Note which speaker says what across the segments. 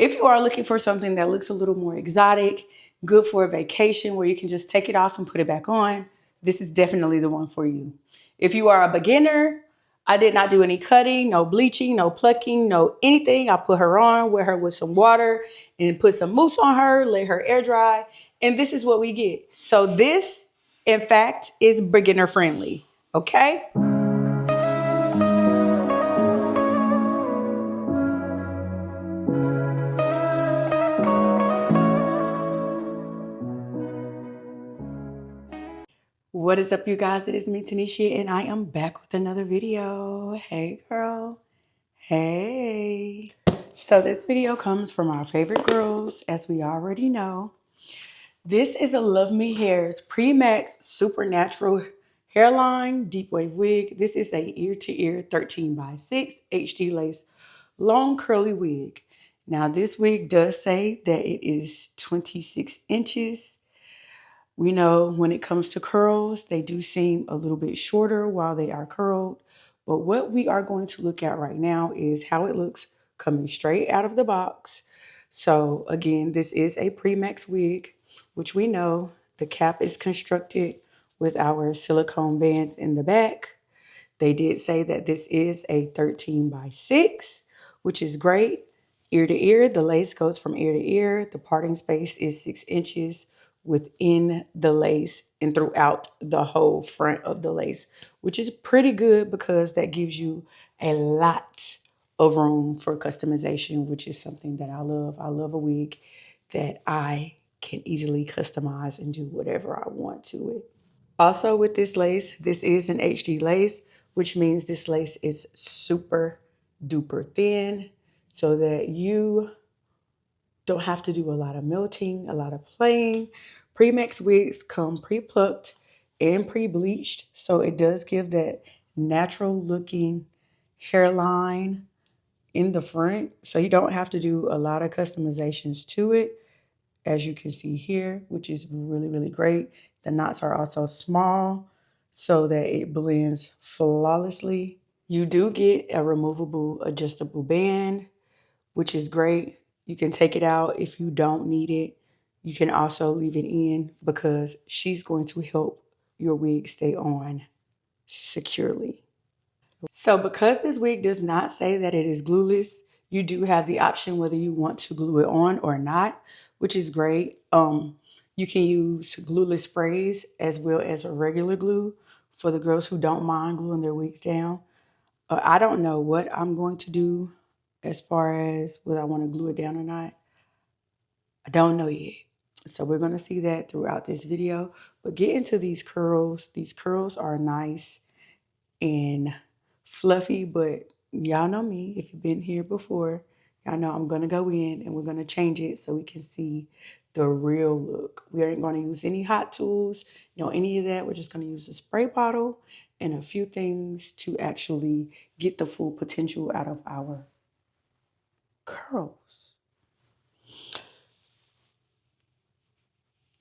Speaker 1: If you are looking for something that looks a little more exotic, good for a vacation where you can just take it off and put it back on, this is definitely the one for you. If you are a beginner, I did not do any cutting, no bleaching, no plucking, no anything. I put her on, wet her with some water, and put some mousse on her, let her air dry, and this is what we get. So this, in fact, is beginner friendly, okay? What is up, you guys? It is me, Tanishia, and I am back with another video. Hey, girl. Hey. So this video comes from our favorite girls, as we already know. This is a Luvme Hair's PreMax Supernatural Hairline Deep Wave Wig. This is a ear-to-ear 13x6 HD lace long curly wig. Now, this wig does say that it is 26 inches. We know when it comes to curls, they do seem a little bit shorter while they are curled. But what we are going to look at right now is how it looks coming straight out of the box. So again, this is a PreMax wig, which we know the cap is constructed with our silicone bands in the back. They did say that this is a 13x6, which is great. Ear to ear, the lace goes from ear to ear. The parting space is 6 inches within the lace and throughout the whole front of the lace, which is pretty good because that gives you a lot of room for customization, which is something that I love. I love a wig that I can easily customize and do whatever I want to it. Also with this lace, this is an HD lace, which means this lace is super duper thin so that you don't have to do a lot of melting, a lot of playing. PreMax wigs come pre-plucked and pre-bleached, so it does give that natural looking hairline in the front. So you don't have to do a lot of customizations to it, as you can see here, which is really, really great. The knots are also small so that it blends flawlessly. You do get a removable adjustable band, which is great. You can take it out if you don't need it. You can also leave it in because she's going to help your wig stay on securely. So because this wig does not say that it is glueless, you do have the option whether you want to glue it on or not, which is great. You can use glueless sprays as well as a regular glue for the girls who don't mind gluing their wigs down. I don't know what I'm going to do as far as whether I want to glue it down or not. I don't know yet. So we're going to see that throughout this video. But get into these curls. These curls are nice and fluffy, but y'all know me. If you've been here before, y'all know I'm going to go in and we're going to change it so we can see the real look. We aren't going to use any hot tools, any of that. We're just going to use a spray bottle and a few things to actually get the full potential out of our curls.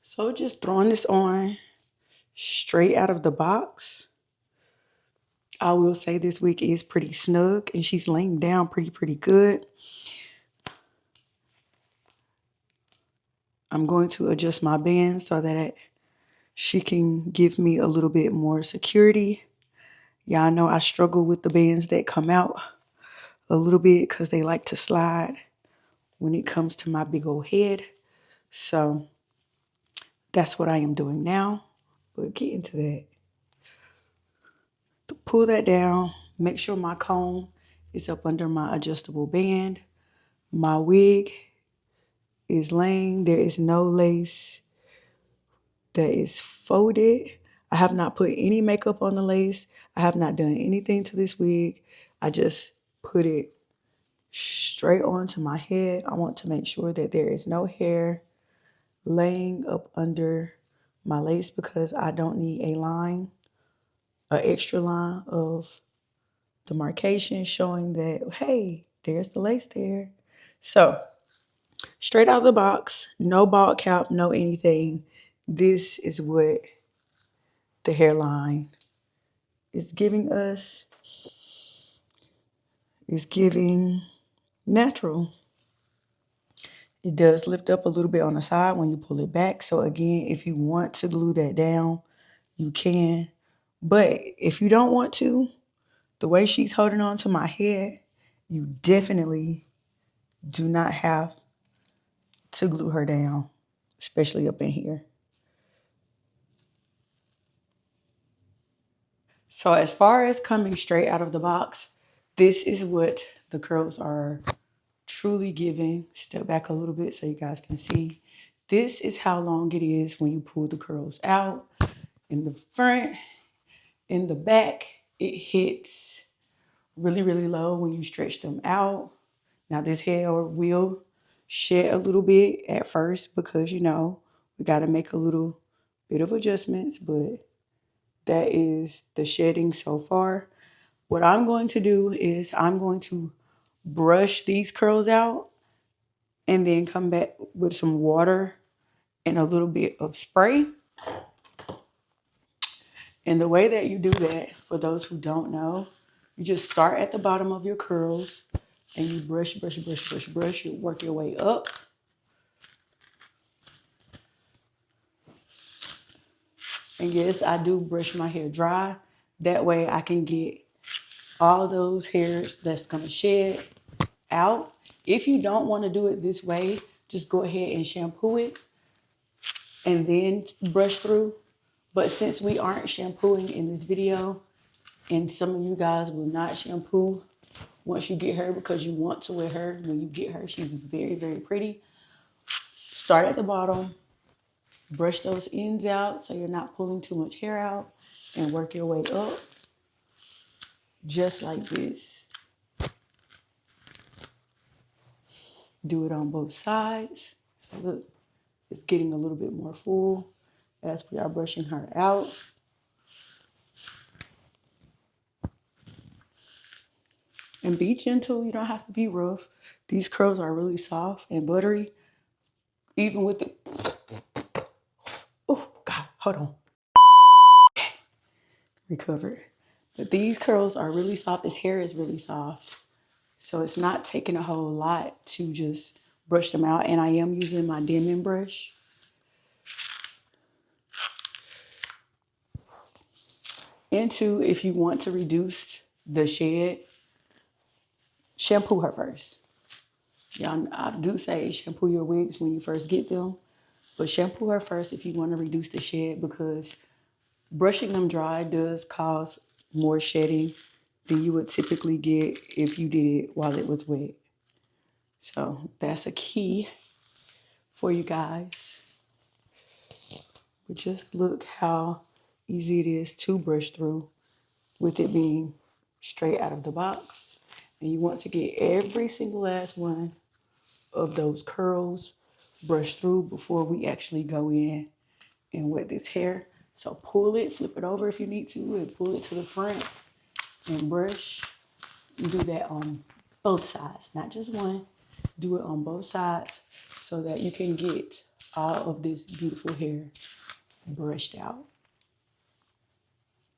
Speaker 1: So just throwing this on straight out of the box. I will say this wig is pretty snug and she's laying down pretty good. I'm going to adjust my band so that she can give me a little bit more security. Y'all know I struggle with the bands that come out a little bit because they like to slide when it comes to my big old head. So that's what I am doing now. We'll get into that. To pull that down, make sure my comb is up under my adjustable band. My wig is laying. There is no lace that is folded. I have not put any makeup on the lace. I have not done anything to this wig. I just put it straight onto my head. I want to make sure that there is no hair laying up under my lace because I don't need a line, an extra line of demarcation showing that, hey, there's the lace there. So straight out of the box, no bald cap, no anything. This is what the hairline is giving us. Is giving natural. It does lift up a little bit on the side when you pull it back. So again, if you want to glue that down, you can. But if you don't want to, the way she's holding on to my head, you definitely do not have to glue her down, especially up in here. So as far as coming straight out of the box, this is what the curls are truly giving. Step back a little bit so you guys can see. This is how long it is when you pull the curls out. In the front, in the back, it hits really, really low when you stretch them out. Now this hair will shed a little bit at first because, you know, we got to make a little bit of adjustments, but that is the shedding so far. What I'm going to do is I'm going to brush these curls out and then come back with some water and a little bit of spray. And the way that you do that, for those who don't know, you just start at the bottom of your curls and you brush, brush, brush, brush, brush. You work your way up. And yes, I do brush my hair dry. That way I can get all of those hairs that's going to shed out. If you don't want to do it this way, just go ahead and shampoo it and then brush through. But since we aren't shampooing in this video, and some of you guys will not shampoo once you get her because you want to wear her when you get her. She's very, very pretty. Start at the bottom, brush those ends out so you're not pulling too much hair out, and work your way up just like this. Do it on both sides. So look, it's getting a little bit more full as we are brushing her out. And be gentle, you don't have to be rough. These curls are really soft and buttery. Even with the, oh God, hold on. Recovered. But these curls are really soft. This hair is really soft. So it's not taking a whole lot to just brush them out. And I am using my Denman brush. And two, if you want to reduce the shed, shampoo her first. Y'all, I do say shampoo your wigs when you first get them. But shampoo her first if you want to reduce the shed, because brushing them dry does cause more shedding than you would typically get if you did it while it was wet. So that's a key for you guys. But just look how easy it is to brush through with it being straight out of the box. And you want to get every single last one of those curls brushed through before we actually go in and wet this hair. So pull it, flip it over if you need to, and pull it to the front and brush. You do that on both sides, not just one. Do it on both sides so that you can get all of this beautiful hair brushed out.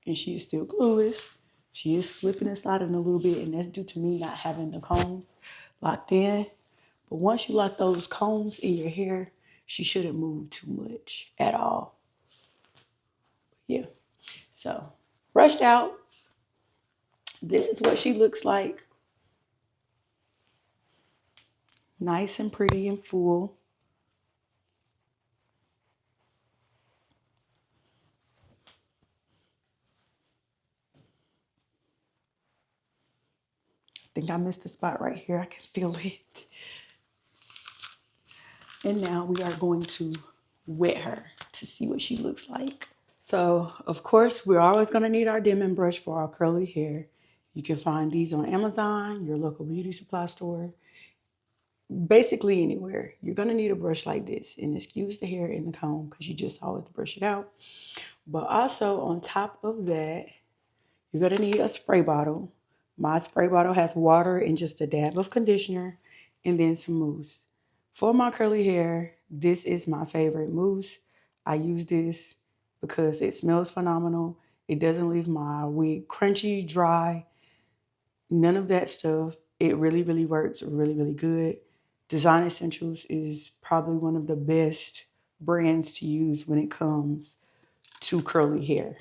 Speaker 1: And she is still glueless. She is slipping and sliding a little bit, and that's due to me not having the combs locked in. But once you lock those combs in your hair, she shouldn't move too much at all. Yeah. So brushed out. This is what she looks like. Nice and pretty and full. I think I missed a spot right here. I can feel it. And now we are going to wet her to see what she looks like. So, of course, we're always going to need our Denman brush for our curly hair. You can find these on Amazon, your local beauty supply store, basically anywhere. You're going to need a brush like this, and excuse the hair in the comb because you just always brush it out. But also on top of that, you're going to need a spray bottle. My spray bottle has water and just a dab of conditioner and then some mousse. For my curly hair, this is my favorite mousse. I use this because it smells phenomenal. It doesn't leave my wig crunchy, dry, none of that stuff. It really, really works really, really good Design Essentials is probably one of the best brands to use when it comes to curly hair.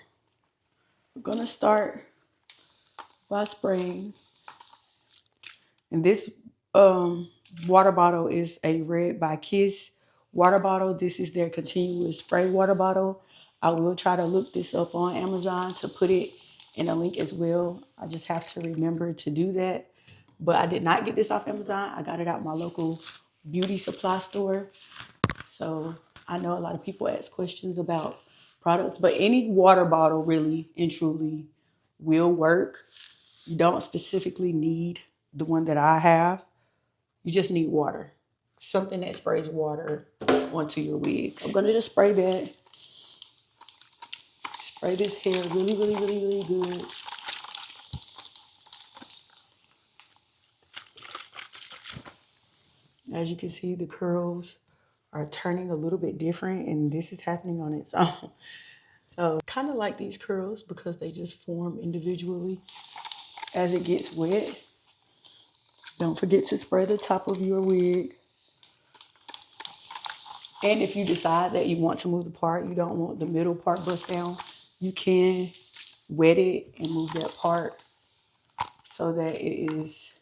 Speaker 1: We're gonna start by spraying. And this water bottle is a Red by Kiss water bottle. This is their continuous spray water bottle. I will try to look this up on Amazon to put it in a link as well. I just have to remember to do that. But I did not get this off Amazon. I got it out my local beauty supply store. So I know a lot of people ask questions about products, but any water bottle really and truly will work. You don't specifically need the one that I have. You just need water. Something that sprays water onto your wigs. I'm gonna just spray that. Spray this hair really, really, really, really good. As you can see, the curls are turning a little bit different, and this is happening on its own. So kind of like these curls because they just form individually as it gets wet. Don't forget to spray the top of your wig. And if you decide that you want to move the part, you don't want the middle part bust down, you can wet it and move that part so that it is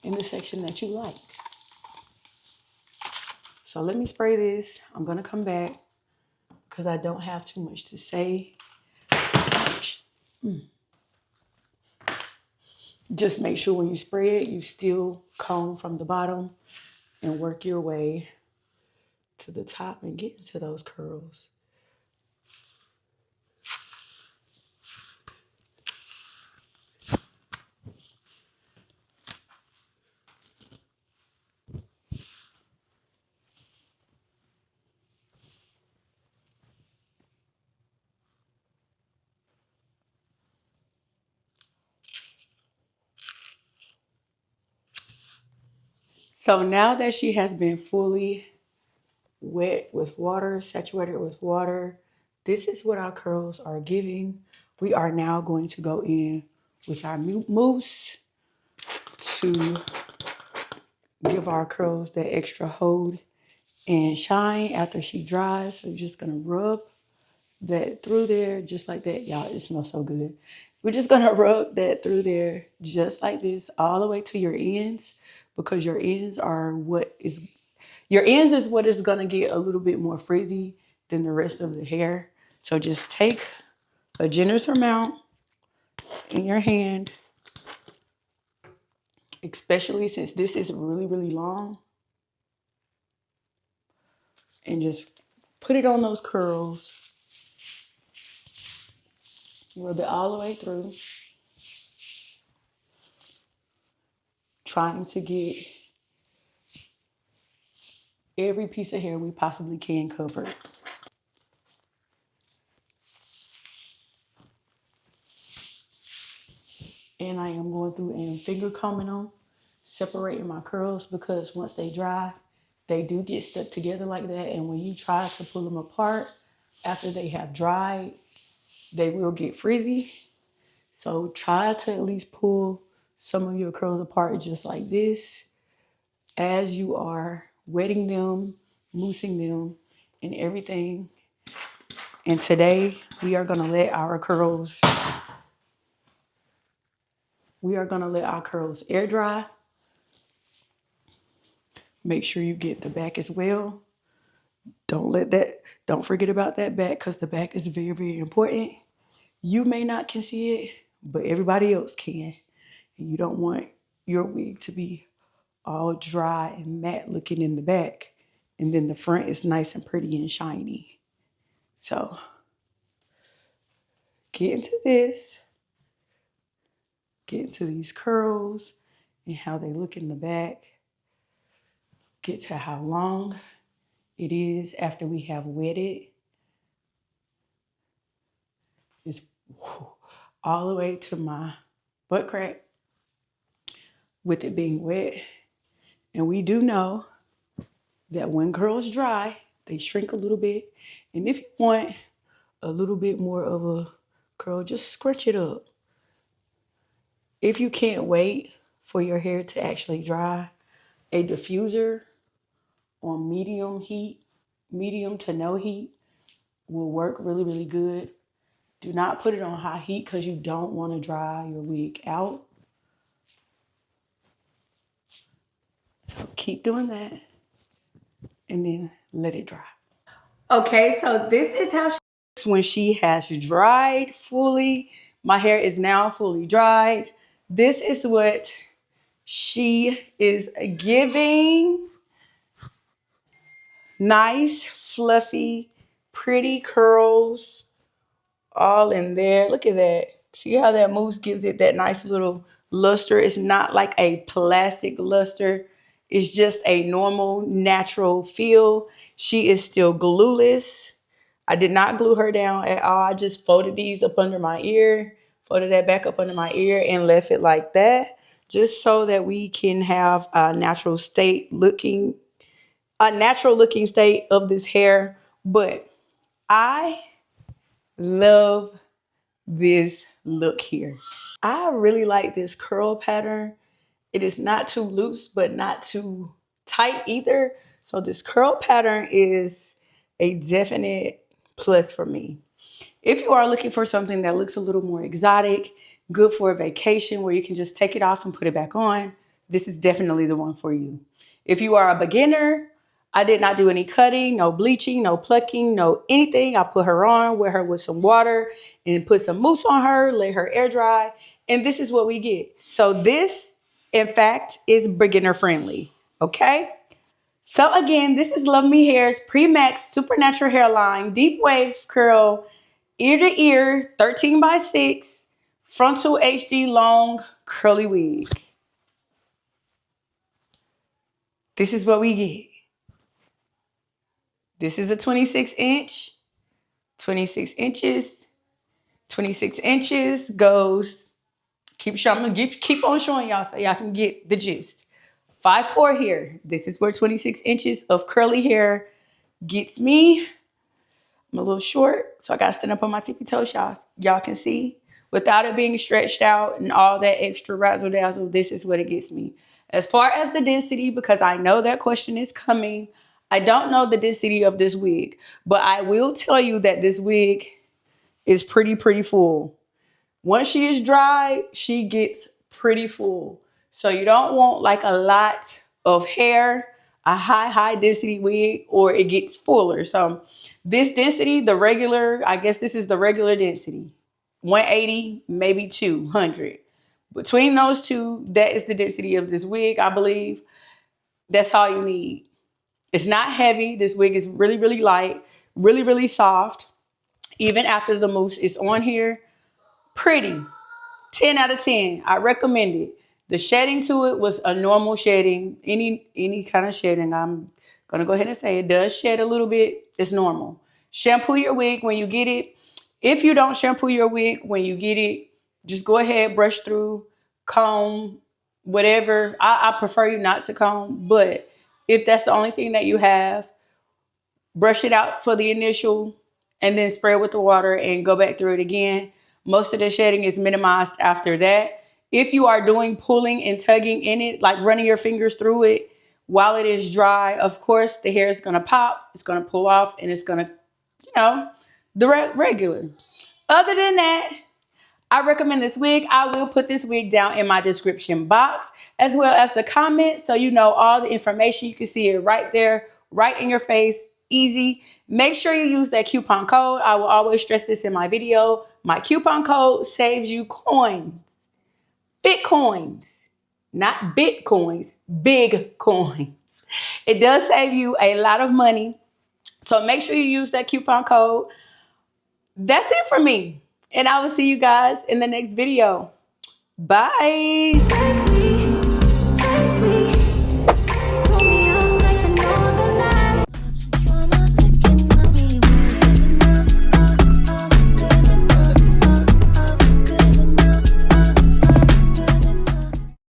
Speaker 1: in the section that you like. So let me spray this. I'm gonna come back because I don't have too much to say. Just make sure when you spray it, you still comb from the bottom and work your way to the top and get into those curls. So now that she has been fully wet with water, saturated with water, this is what our curls are giving. We are now going to go in with our mousse to give our curls that extra hold and shine after she dries. So you're just gonna rub that through there just like that. Y'all, it smells so good. We're just gonna rub that through there just like this all the way to your ends, because your ends is what is gonna get a little bit more frizzy than the rest of the hair. So just take a generous amount in your hand, especially since this is really, really long, and just put it on those curls. Rub it all the way through, trying to get every piece of hair we possibly can cover. And I am going through and finger combing them, separating my curls, because once they dry, they do get stuck together like that. And when you try to pull them apart after they have dried, they will get frizzy. So try to at least pull some of your curls apart just like this as you are wetting them, moussing them, and everything. And today we are gonna let our curls air dry. Make sure you get the back as well. Don't forget about that back, because the back is very, very important. You may not can see it, but everybody else can. And you don't want your wig to be all dry and matte looking in the back, and then the front is nice and pretty and shiny. So get into this, get into these curls and how they look in the back. Get to how long it is after we have wetted. It's all the way to my butt crack with it being wet. And we do know that when curls dry, they shrink a little bit. And if you want a little bit more of a curl, just scrunch it up. If you can't wait for your hair to actually dry a diffuser on medium heat, medium to no heat will work really, really good. Do not put it on high heat because you don't want to dry your wig out. So keep doing that and then let it dry. Okay, so this is how she looks when she has dried fully. My hair is now fully dried. This is what she is giving. Nice, fluffy, pretty curls all in there. Look at that. See how that mousse gives it that nice little luster? It's not like a plastic luster. It's just a normal, natural feel. She is still glueless. I did not glue her down at all. I just folded these up under my ear, folded that back up under my ear and left it like that, just so that we can have a natural looking state of this hair. But I love this look here. I really like this curl pattern. It is not too loose, but not too tight either. So this curl pattern is a definite plus for me. If you are looking for something that looks a little more exotic, good for a vacation where you can just take it off and put it back on, this is definitely the one for you. If you are a beginner, I did not do any cutting, no bleaching, no plucking, no anything. I put her on, wet her with some water and put some mousse on her, let her air dry. And this is what we get. So this, in fact, is beginner friendly. Okay? So again, this is Luvme Hair's PreMax Supernatural Hairline Deep Wave Curl Ear to Ear 13x6 Frontal HD Long Curly Wig. This is what we get. This is a 26 inch. 26 inches. 26 inches goes, keep on showing y'all so y'all can get the gist. 5'4" here. This is where 26 inches of curly hair gets me. I'm a little short, so I got to stand up on my tippy toes, y'all can see. Without it being stretched out and all that extra razzle dazzle, this is what it gets me. As far as the density, because I know that question is coming, I don't know the density of this wig, but I will tell you that this wig is pretty full. Once she is dry, she gets pretty full. So you don't want like a lot of hair, a high density wig, or it gets fuller. So this density, the regular, I guess this is the regular density. 180, maybe 200. Between those two, that is the density of this wig, I believe. That's all you need. It's not heavy. This wig is really light, really soft. Even after the mousse is on here, pretty. 10 out of 10. I recommend it. The shedding to it was a normal shedding. Any kind of shedding, I'm going to go ahead and say it does shed a little bit. It's normal. Shampoo your wig when you get it. If you don't shampoo your wig when you get it, just go ahead, brush through, comb, whatever. I prefer you not to comb, but if that's the only thing that you have, brush it out for the initial and then spray it with the water and go back through it again. Most of the shedding is minimized after that. If you are doing pulling and tugging in it, like running your fingers through it while it is dry, of course, the hair is going to pop, it's going to pull off, and it's going to, the regular. Other than that, I recommend this wig. I will put this wig down in my description box as well as the comments so you know all the information. You can see it right there, right in your face, easy. Make sure you use that coupon code. I will always stress this in my video. My coupon code saves you coins. Bitcoins, not bitcoins, big coins. It does save you a lot of money. So make sure you use that coupon code. That's it for me. And I will see you guys in the next video. Bye.